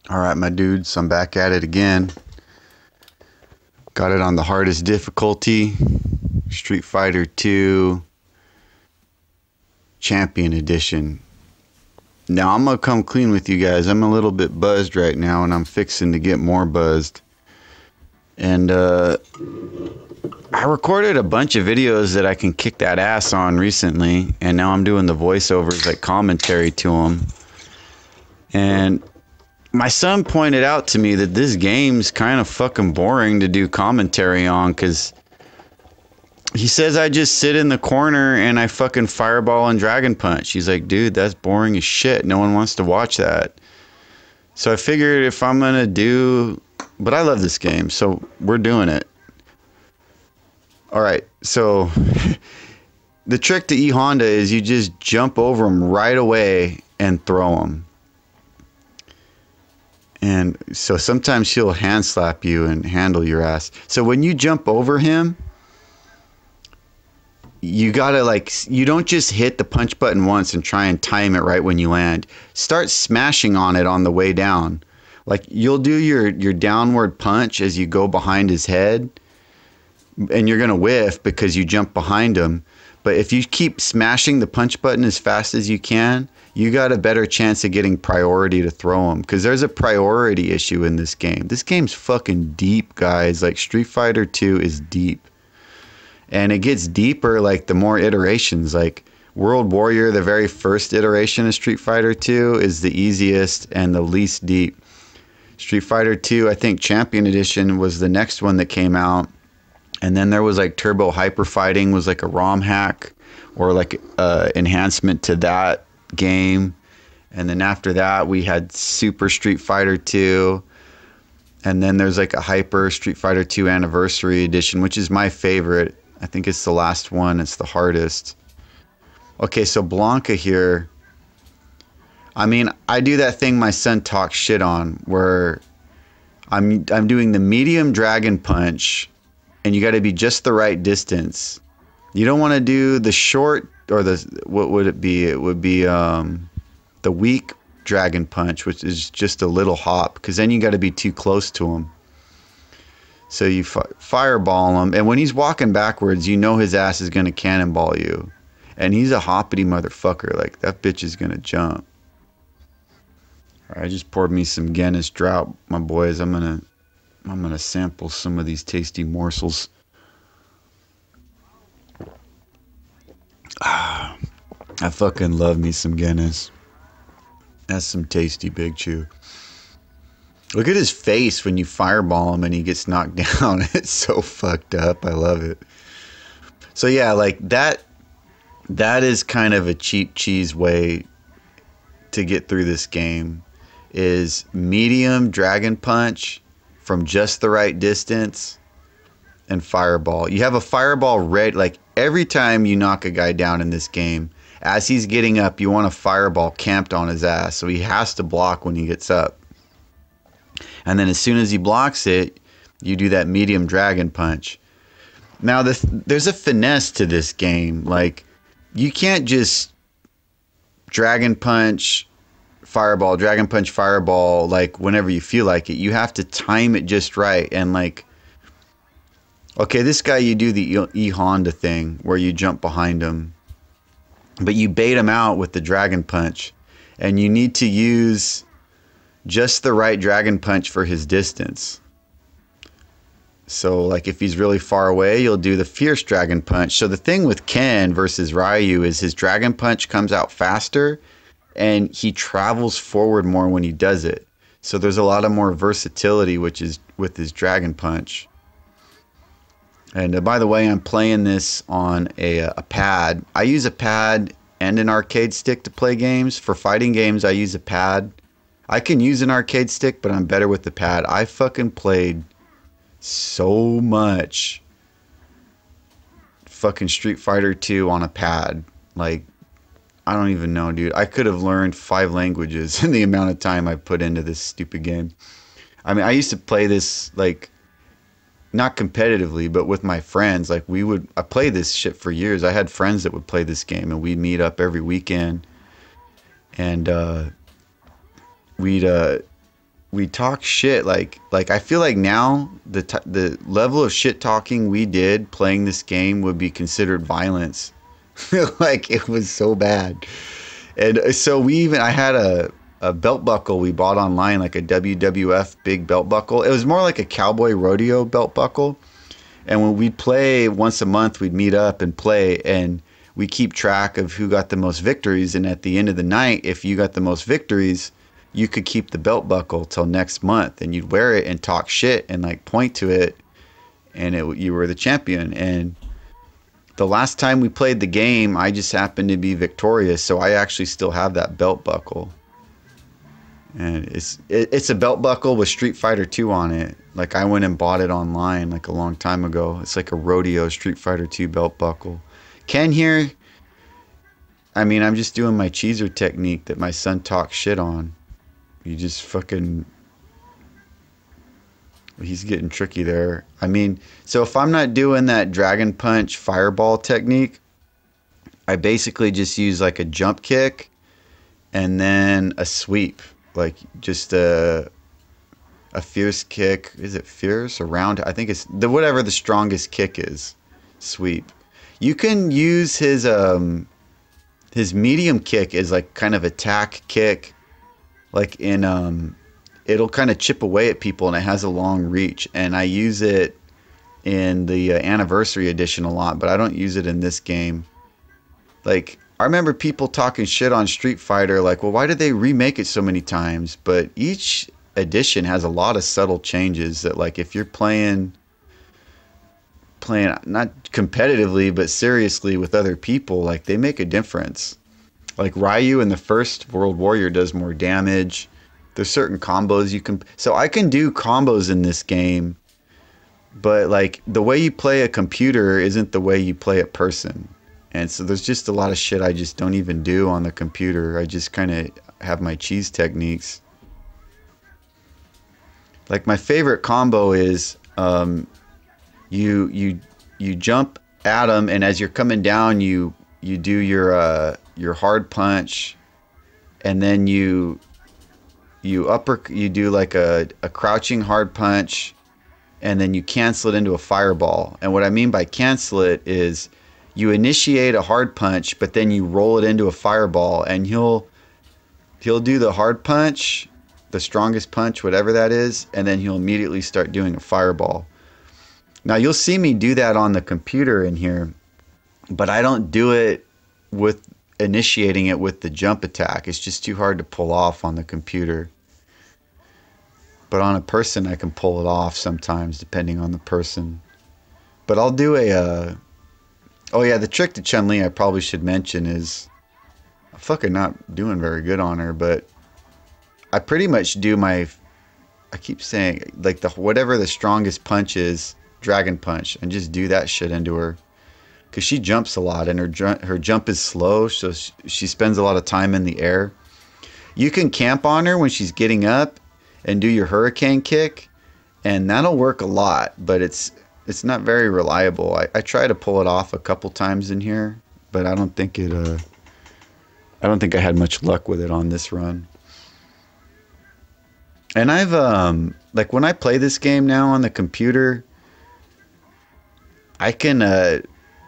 All right, my dudes, I'm back at it again. Got it on the hardest difficulty. Street Fighter 2 Champion Edition. Now, I'm going to come clean with you guys. I'm a little bit buzzed right now, and I'm fixing to get more buzzed. And I recorded a bunch of videos that I can kick that ass on recently, and now I'm doing the voiceovers, like commentary to them. And my son pointed out to me that this game's kind of fucking boring to do commentary on, because he says I just sit in the corner and I fucking fireball and dragon punch. He's like, dude, that's boring as shit. No one wants to watch that. So I figured if I'm going to do... But I love this game, so we're doing it. All right, so the trick to E-Honda is you just jump over them right away and throw them. And so sometimes he'll hand slap you and handle your ass. So when you jump over him, you gotta you don't just hit the punch button once and try and time it right when you land. Start smashing on it on the way down. Like you'll do your downward punch as you go behind his head, and you're gonna whiff because you jump behind him. But if you keep smashing the punch button as fast as you can, you got a better chance of getting priority to throw them, because there's a priority issue in this game. This game's fucking deep, guys. Like Street Fighter 2 is deep. And it gets deeper like the more iterations. Like World Warrior, the very first iteration of Street Fighter 2 is the easiest and the least deep. Street Fighter 2, I think Champion Edition was the next one that came out. And then there was like Turbo Hyper Fighting was like a ROM hack or like enhancement to that game. And then after that we had Super Street Fighter 2, and then there's like a Hyper Street Fighter 2 Anniversary Edition, which is my favorite. I think it's the last one. It's the hardest. Okay, so Blanca here, I mean, I do that thing my son talks shit on where I'm doing the medium dragon punch, and you got to be just the right distance. You don't want to do the short, or the, what would it be? It would be the weak dragon punch, which is just a little hop, because then you got to be too close to him. So you fireball him, and when he's walking backwards, you know his ass is going to cannonball you. And he's a hoppity motherfucker. Like, that bitch is going to jump. All right, I just poured me some Guinness Drought, my boys. I'm gonna sample some of these tasty morsels. Ah, I fucking love me some Guinness. That's some tasty Big Chew. Look at his face when you fireball him and he gets knocked down. It's so fucked up. I love it. So yeah, like that is kind of a cheap cheese way to get through this game, is medium dragon punch from just the right distance and fireball. You have a fireball ready, like every time you knock a guy down in this game, as he's getting up, you want a fireball camped on his ass, so he has to block when he gets up. And then as soon as he blocks it, you do that medium dragon punch. Now there's a finesse to this game. Like, you can't just dragon punch, fireball, dragon punch, fireball, like whenever you feel like it. You have to time it just right. And like, okay, this guy, you do the E-Honda thing where you jump behind him, but you bait him out with the dragon punch, and you need to use just the right dragon punch for his distance. So like if he's really far away, you'll do the fierce dragon punch. So the thing with Ken versus Ryu is his dragon punch comes out faster, and he travels forward more when he does it. So there's a lot of more versatility, which is with his dragon punch. And by the way, I'm playing this on a pad. I use a pad and an arcade stick to play games. For fighting games, I use a pad. I can use an arcade stick, but I'm better with the pad. I fucking played so much fucking Street Fighter 2 on a pad. Like, I don't even know, dude. I could have learned 5 languages in the amount of time I put into this stupid game. I mean, I used to play this, like, not competitively, but with my friends. Like, I played this shit for years. I had friends that would play this game, and we'd meet up every weekend. And we'd we talk shit. Like I feel like now the level of shit talking we did playing this game would be considered violence. Like it was so bad. And so I had a belt buckle we bought online, like a WWF big belt buckle. It was more like a cowboy rodeo belt buckle. And when we'd play once a month, we'd meet up and play, and we keep track of who got the most victories. And at the end of the night, if you got the most victories, you could keep the belt buckle till next month, and you'd wear it and talk shit and like point to it, and you were the champion. And the last time we played the game, I just happened to be victorious, so I actually still have that belt buckle. And it's a belt buckle with Street Fighter 2 on it. Like I went and bought it online like a long time ago. It's like a rodeo Street Fighter 2 belt buckle. Ken here, I mean, I'm just doing my cheeser technique that my son talks shit on. You just fucking... He's getting tricky there. I mean, so if I'm not doing that Dragon Punch fireball technique, I basically just use like a jump kick and then a sweep. Like just a fierce kick. Is it fierce or round? I think it's whatever the strongest kick is. Sweep. You can use his medium kick as like kind of attack kick. Like in it'll kind of chip away at people, and it has a long reach. And I use it in the anniversary edition a lot, but I don't use it in this game. Like I remember people talking shit on Street Fighter, like, well, why did they remake it so many times? But each edition has a lot of subtle changes that, like, if you're playing not competitively, but seriously with other people, like, they make a difference. Like, Ryu in the first World Warrior does more damage. There's certain combos you can... So I can do combos in this game, but, like, the way you play a computer isn't the way you play a person. And so there's just a lot of shit I just don't even do on the computer. I just kind of have my cheese techniques. Like my favorite combo is you jump at them, and as you're coming down, you do your hard punch, and then you do like a crouching hard punch, and then you cancel it into a fireball. And what I mean by cancel it is you initiate a hard punch, but then you roll it into a fireball, and he'll do the hard punch, the strongest punch, whatever that is, and then he'll immediately start doing a fireball. Now you'll see me do that on the computer in here, but I don't do it with initiating it with the jump attack. It's just too hard to pull off on the computer. But on a person, I can pull it off sometimes, depending on the person. But I'll do oh yeah, the trick to Chun-Li I probably should mention is I'm fucking not doing very good on her, but I pretty much do I keep saying, like, whatever the strongest punch is, Dragon Punch, and just do that shit into her. Because she jumps a lot, and her jump is slow, so she spends a lot of time in the air. You can camp on her when she's getting up and do your hurricane kick, and that'll work a lot, but it's not very reliable. I try to pull it off a couple times in here, but I don't think I had much luck with it on this run. And I've like when I play this game now on the computer, I can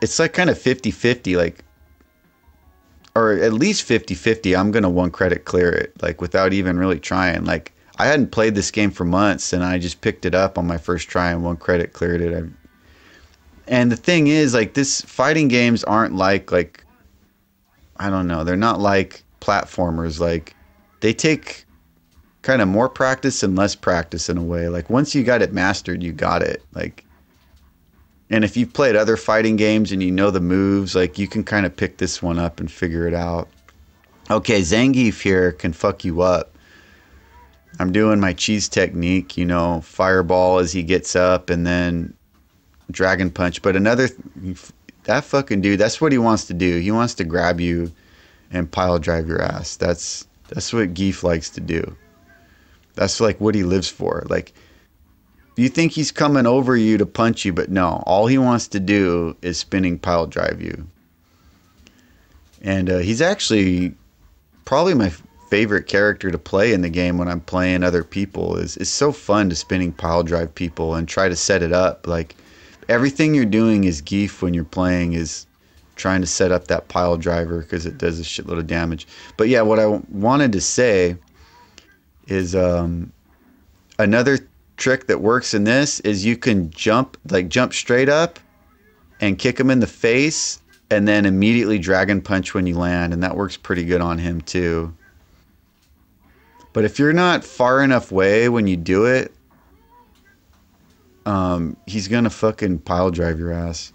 it's like kind of 50-50, like, or at least 50-50. I'm gonna one credit clear it, like, without even really trying. Like, I hadn't played this game for months, and I just picked it up on my first try and one credit cleared it. And the thing is, like, this fighting games aren't like I don't know, they're not like platformers. Like, they take kind of more practice and less practice in a way. Like, once you got it mastered, you got it. Like, and if you've played other fighting games and you know the moves, like, you can kind of pick this one up and figure it out. Okay, Zangief here can fuck you up. I'm doing my cheese technique, you know, fireball as he gets up, and then Dragon Punch. But that fucking dude, that's what he wants to do. He wants to grab you and pile drive your ass. That's what Geef likes to do. That's like what he lives for. Like, you think he's coming over you to punch you, but no, all he wants to do is spinning pile drive you. And he's actually probably my favorite character to play in the game when I'm playing other people. Is so fun to spinning pile drive people and try to set it up. Like everything you're doing is geef when you're playing is trying to set up that pile driver because it does a shitload of damage. But yeah, what I wanted to say is another trick that works in this is you can jump straight up and kick him in the face and then immediately dragon punch when you land, and that works pretty good on him too. But if you're not far enough away when you do it, he's gonna fucking pile drive your ass.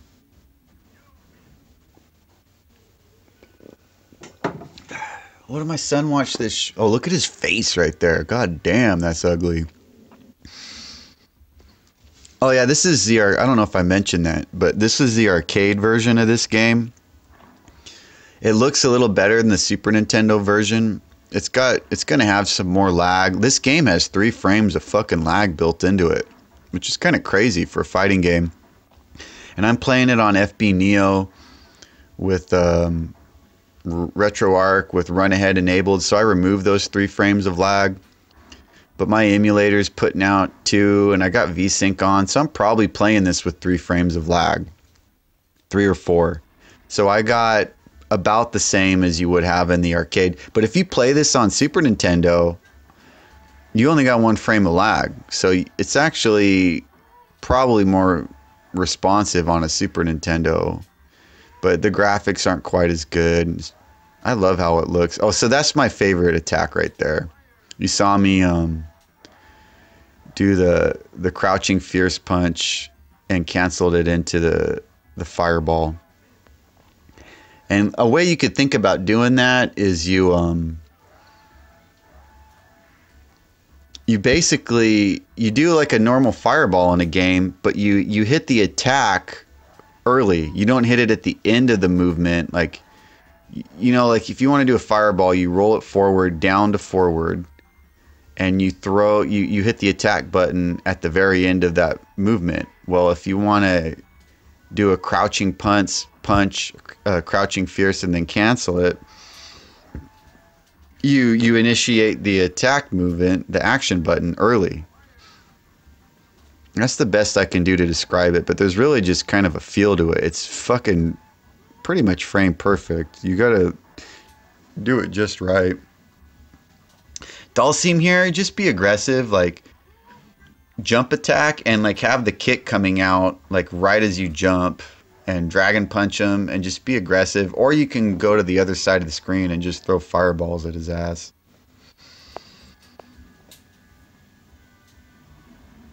What did my son watch this? Oh, look at his face right there. God damn, that's ugly. Oh yeah, this is the, I don't know if I mentioned that, but this is the arcade version of this game. It looks a little better than the Super Nintendo version. It's going to have some more lag. This game has 3 frames of fucking lag built into it, which is kind of crazy for a fighting game. And I'm playing it on FBneo with Retroarch with run ahead enabled, so I removed those 3 frames of lag. But my emulator's putting out 2, and I got VSync on, so I'm probably playing this with 3 frames of lag. 3 or 4. So I got about the same as you would have in the arcade. But if you play this on Super Nintendo, you only got 1 frame of lag. So it's actually probably more responsive on a Super Nintendo. But the graphics aren't quite as good. I love how it looks. Oh, so that's my favorite attack right there. You saw me do the crouching fierce punch and canceled it into the fireball. And a way you could think about doing that is you basically you do like a normal fireball in a game, but you hit the attack early. You don't hit it at the end of the movement. Like, you know, like if you want to do a fireball, you roll it forward, down to forward, and you throw, you hit the attack button at the very end of that movement. Well, if you want to do a crouching punch, crouching fierce, and then cancel it, you initiate the attack movement, the action button, early. That's the best I can do to describe it, but there's really just kind of a feel to it. It's fucking pretty much frame perfect. You gotta do it just right. Dalsim here, just be aggressive, like jump attack and like have the kick coming out like right as you jump and dragon punch him and just be aggressive. Or you can go to the other side of the screen and just throw fireballs at his ass.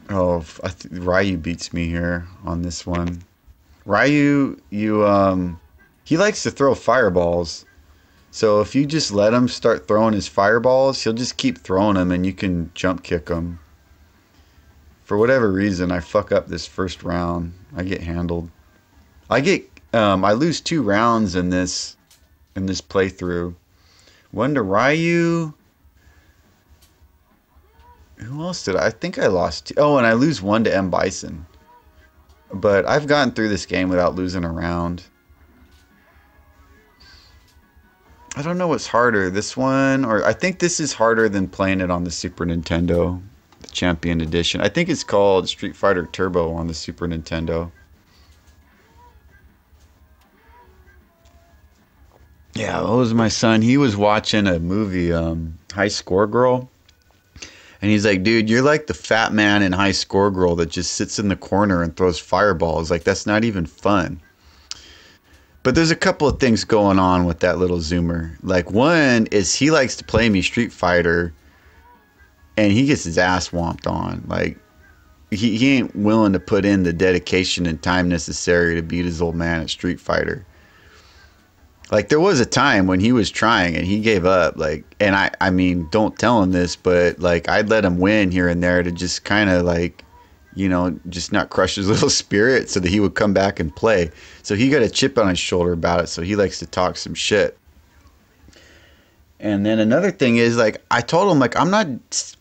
Oh, Ryu beats me here on this one. Ryu, he likes to throw fireballs. So if you just let him start throwing his fireballs, he'll just keep throwing them and you can jump kick him. For whatever reason, I fuck up this first round. I get handled. I lose 2 rounds in this playthrough. One to Ryu. Who else did I think I lost 2? Oh, and I lose 1 to M. Bison. But I've gotten through this game without losing a round. I don't know what's harder, this one, or I think this is harder than playing it on the Super Nintendo, the Champion Edition. I think it's called Street Fighter Turbo on the Super Nintendo. Yeah, that was my son. He was watching a movie, High Score Girl. And he's like, dude, you're like the fat man in High Score Girl that just sits in the corner and throws fireballs. Like, that's not even fun. But there's a couple of things going on with that little zoomer. Like, one is he likes to play me Street Fighter and he gets his ass whomped on. Like, he ain't willing to put in the dedication and time necessary to beat his old man at Street Fighter. Like, there was a time when he was trying and he gave up. Like, and I mean, don't tell him this, but like, I'd let him win here and there to just kind of like, you know, just not crush his little spirit so that he would come back and play. So he got a chip on his shoulder about it. So he likes to talk some shit. And then another thing is, like, I told him, like, I'm not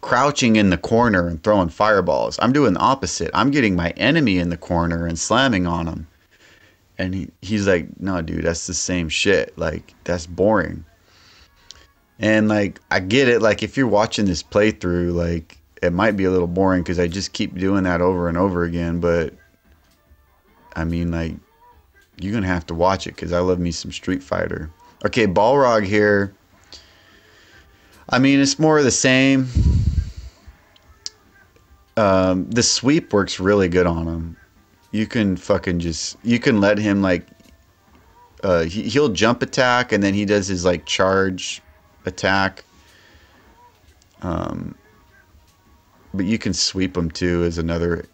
crouching in the corner and throwing fireballs. I'm doing the opposite. I'm getting my enemy in the corner and slamming on him. And he's like, no, dude, that's the same shit. Like, that's boring. And like I get it, like if you're watching this playthrough, like it might be a little boring because I just keep doing that over and over again, but I mean like you're gonna have to watch it because I love me some Street Fighter. Okay, Balrog here. I mean it's more of the same. The sweep works really good on him. You can fucking just you can let him like he'll jump attack and then he does his like charge attack. But you can sweep him too as another.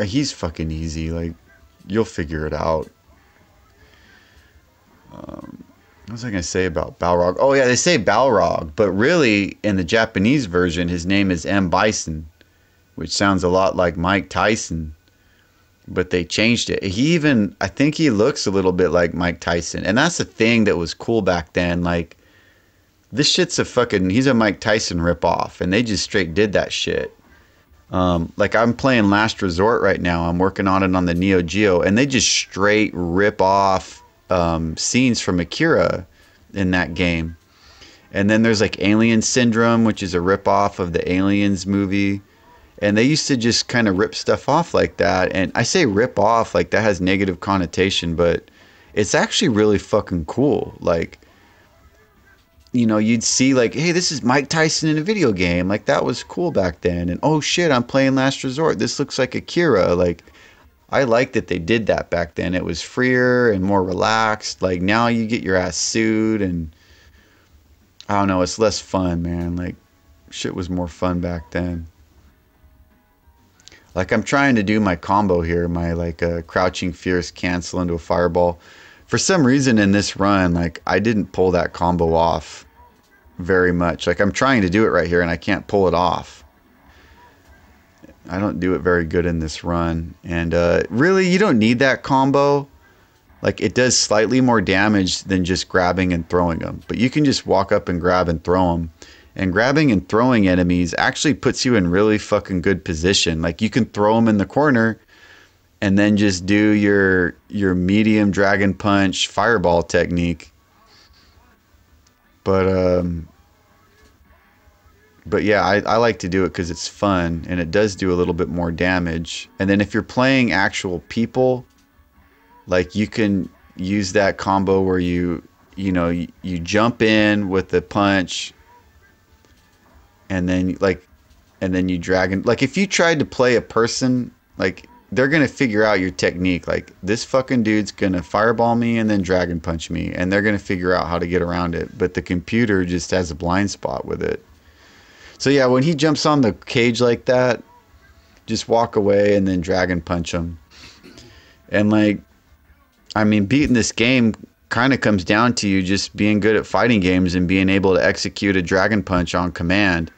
He's fucking easy. Like you'll figure it out. What was I gonna say about Balrog? Oh yeah, they say Balrog, but really in the Japanese version, his name is M. Bison, which sounds a lot like Mike Tyson. But they changed it. He even, I think he looks a little bit like Mike Tyson, and that's the thing that was cool back then. Like this shit's he's a Mike Tyson ripoff, and they just straight did that shit. Like I'm playing Last Resort right now. I'm working on it on the Neo Geo, and they just straight rip off scenes from Akira in that game. And then there's like Alien Syndrome, which is a ripoff of the Aliens movie. And they used to just kind of rip stuff off like that. And I say rip off like that has negative connotation, but it's actually really fucking cool. Like, you know, you'd see like, hey, this is Mike Tyson in a video game. Like that was cool back then. And oh shit, I'm playing Last Resort. This looks like Akira. Like I like that they did that back then. It was freer and more relaxed. Like now you get your ass sued and I don't know, it's less fun, man. Like shit was more fun back then. Like I'm trying to do my combo here, my like crouching fierce cancel into a fireball. For some reason in this run, like I didn't pull that combo off very much. Like I'm trying to do it right here and I can't pull it off. I don't do it very good in this run. And really, you don't need that combo. Like it does slightly more damage than just grabbing and throwing them. But you can just walk up and grab and throw them. And grabbing and throwing enemies actually puts you in really fucking good position. Like you can throw them in the corner and then just do your medium dragon punch fireball technique. But yeah, I like to do it because it's fun and it does do a little bit more damage. And then if you're playing actual people, like you can use that combo where you jump in with the punch and then you dragon. Like if you tried to play a person, like they're going to figure out your technique. Like this fucking dude's going to fireball me and then dragon punch me and they're going to figure out how to get around it. But the computer just has a blind spot with it. So yeah, when he jumps on the cage like that, just walk away and then dragon punch him. And like, I mean, beating this game kind of comes down to you just being good at fighting games and being able to execute a dragon punch on command.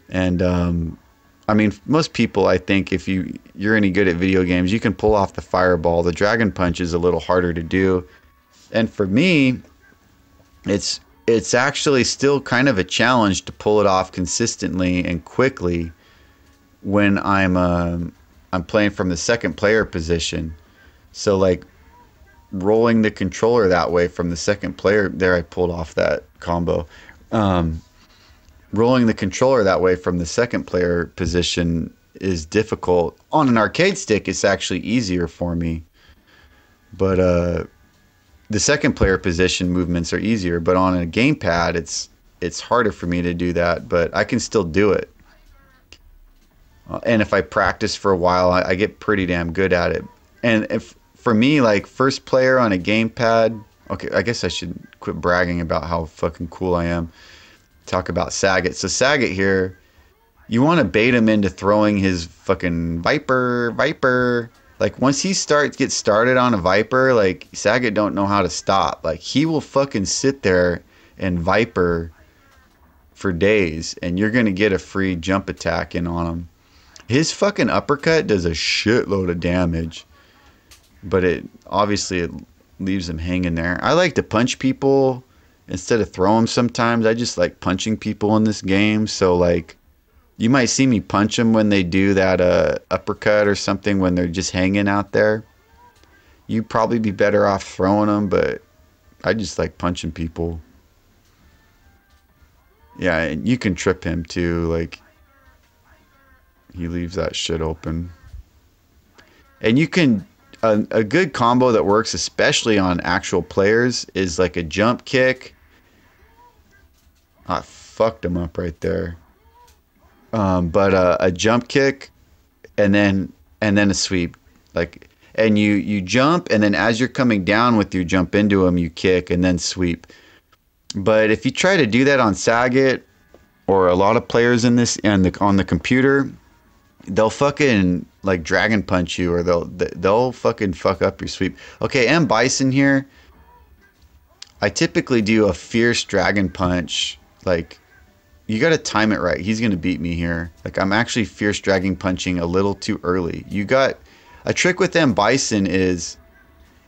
And I mean, most people, I think, if you're any good at video games, you can pull off the fireball. The dragon punch is a little harder to do. And for me, it's actually still kind of a challenge to pull it off consistently and quickly when I'm playing from the second player position. So like rolling the controller that way from the second player, there I pulled off that combo. Rolling the controller that way from the second player position is difficult. On an arcade stick, it's actually easier for me. But the second player position movements are easier, but on a gamepad, it's harder for me to do that, but I can still do it. And if I practice for a while, I get pretty damn good at it. And if for me, like first player on a gamepad, okay, I guess I should quit bragging about how fucking cool I am. Talk about Saget. So Saget here, you want to bait him into throwing his fucking Viper. Like once he gets started on a Viper, like Saget don't know how to stop. Like he will fucking sit there and Viper for days, and you're gonna get a free jump attack in on him. His fucking uppercut does a shitload of damage, but it leaves him hanging there. I like to punch people instead of throw them sometimes. I just like punching people in this game. So like you might see me punch them when they do that uppercut or something when they're just hanging out there. You'd probably be better off throwing them, but I just like punching people. Yeah, and you can trip him too. Like, he leaves that shit open. And you can, a good combo that works, especially on actual players, is like a jump kick. I fucked him up right there. But a jump kick, and then a sweep, like, and you jump, and then as you're coming down with your jump into him, you kick and then sweep. But if you try to do that on Saget or a lot of players in this and on the computer, they'll fucking like dragon punch you, or they'll fucking fuck up your sweep. Okay, M Bison here. I typically do a fierce dragon punch. Like, you got to time it right. He's going to beat me here. Like, I'm actually fierce dragon punching a little too early. You got a trick with M Bison is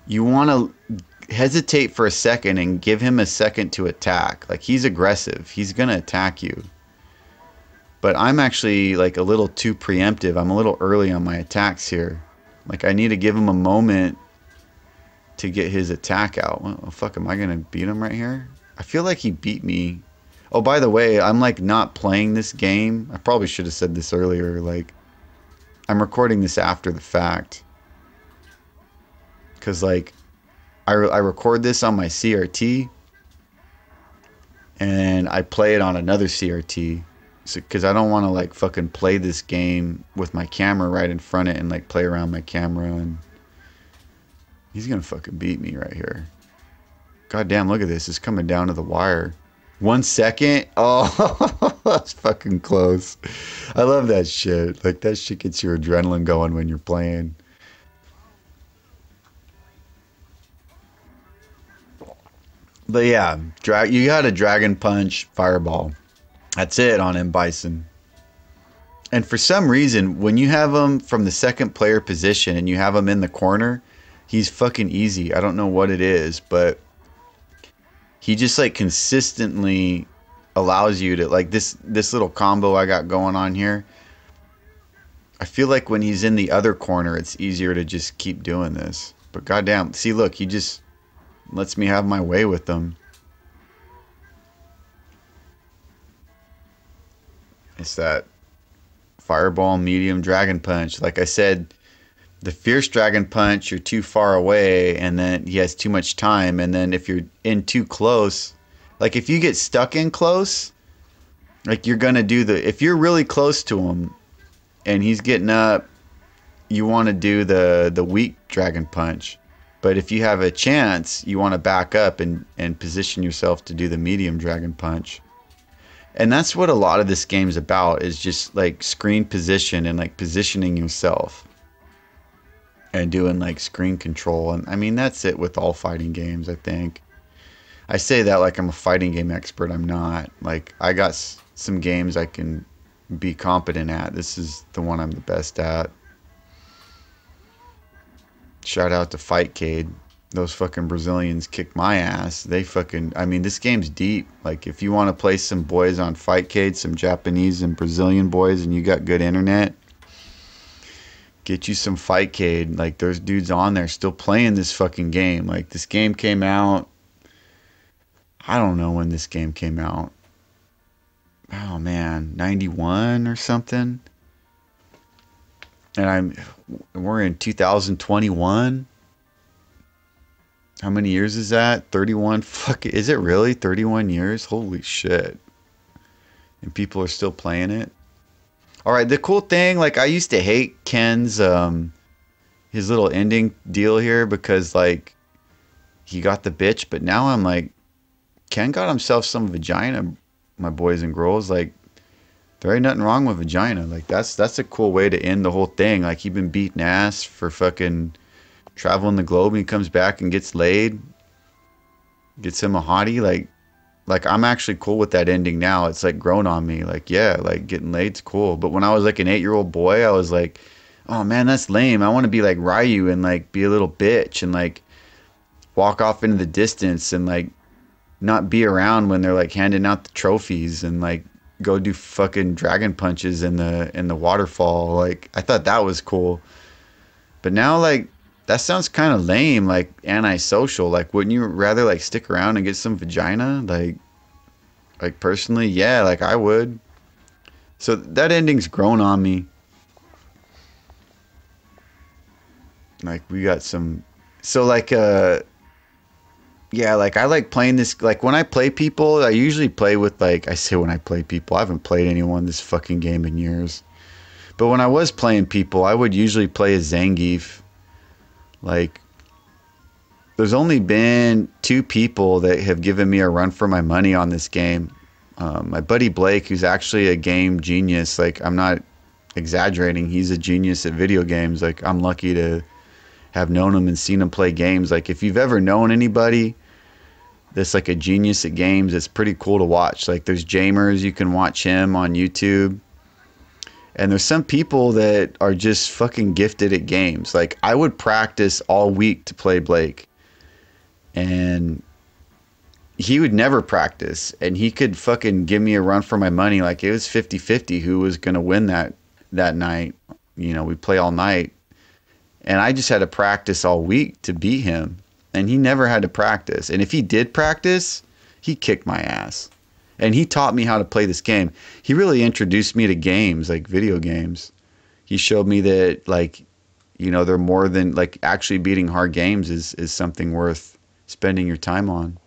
you want to hesitate for a second and give him a second to attack. Like, he's aggressive. He's going to attack you. But I'm actually like a little too preemptive. I'm a little early on my attacks here. Like, I need to give him a moment to get his attack out. Well, fuck, am I going to beat him right here? I feel like he beat me. Oh, by the way, I'm like not playing this game. I probably should have said this earlier. Like, I'm recording this after the fact. Because like, I record this on my CRT. And I play it on another CRT. Because I don't want to like fucking play this game with my camera right in front of it and like play around my camera, and he's gonna fucking beat me right here. God damn, look at this. It's coming down to the wire. 1 second. Oh, that's fucking close. I love that shit. Like, that shit gets your adrenaline going when you're playing. But yeah, you got a dragon punch fireball. That's it on M Bison. And for some reason, when you have him from the second player position and you have him in the corner, he's fucking easy. I don't know what it is, but he just like consistently allows you to, like, this little combo I got going on here. I feel like when he's in the other corner, it's easier to just keep doing this. But goddamn, see, look, he just lets me have my way with them. It's that fireball medium dragon punch. Like I said, the fierce dragon punch, you're too far away, and then he has too much time. And then if you're in too close, like if you get stuck in close, like you're gonna do if you're really close to him and he's getting up, you want to do the weak dragon punch. But if you have a chance, you want to back up and position yourself to do the medium dragon punch. And that's what a lot of this game's about, is just like screen position and like positioning yourself and doing like screen control. And I mean, that's it with all fighting games, I think. I say that like I'm a fighting game expert. I'm not. Like, I got some games I can be competent at. This is the one I'm the best at. Shout out to Fightcade. Those fucking Brazilians kick my ass. They fucking, I mean, this game's deep. Like, if you want to play some boys on Fightcade, some Japanese and Brazilian boys, and you got good internet, get you some Fightcade. Like, there's dudes on there still playing this fucking game. Like, this game came out, I don't know when this game came out. Oh man, 91 or something. And we're in 2021. How many years is that? 31? Fuck, is it really 31 years? Holy shit. And people are still playing it. All right, the cool thing, like, I used to hate Ken's his little ending deal here, because like he got the bitch, but now I'm like, Ken got himself some vagina, my boys and girls. Like, there ain't nothing wrong with vagina. Like, that's a cool way to end the whole thing. Like, he been beating ass for fucking traveling the globe, and he comes back and gets laid, gets him a hottie. Like I'm actually cool with that ending now. It's like grown on me. Like, yeah, like getting laid's cool. But when I was like an 8-year-old boy, I was like, oh man, that's lame. I want to be like Ryu and like be a little bitch and like walk off into the distance and like not be around when they're like handing out the trophies and like go do fucking dragon punches in the waterfall. Like, I thought that was cool. But now, like, that sounds kind of lame, like antisocial. Like, wouldn't you rather like stick around and get some vagina? Like, Like personally, yeah, like I would. So that ending's grown on me. Like we got some, so like yeah, like I like playing this. Like when I play people, I usually play with like I say when I play people, I haven't played anyone this fucking game in years. But when I was playing people, I would usually play as Zangief. Like there's only been 2 people that have given me a run for my money on this game. My buddy Blake, who's actually a game genius. Like I'm not exaggerating. He's a genius at video games. Like I'm lucky to have known him and seen him play games. Like if you've ever known anybody that's like a genius at games, it's pretty cool to watch. Like there's Jamers, you can watch him on YouTube. And there's some people that are just fucking gifted at games. Like I would practice all week to play Blake. And he would never practice. And he could fucking give me a run for my money. Like it was 50-50 who was going to win that night. You know, we play all night. And I just had to practice all week to beat him. And he never had to practice. And if he did practice, he kicked my ass. And he taught me how to play this game. He really introduced me to games, like video games. He showed me that, like, you know, they're more than, like, actually beating hard games is something worth spending your time on.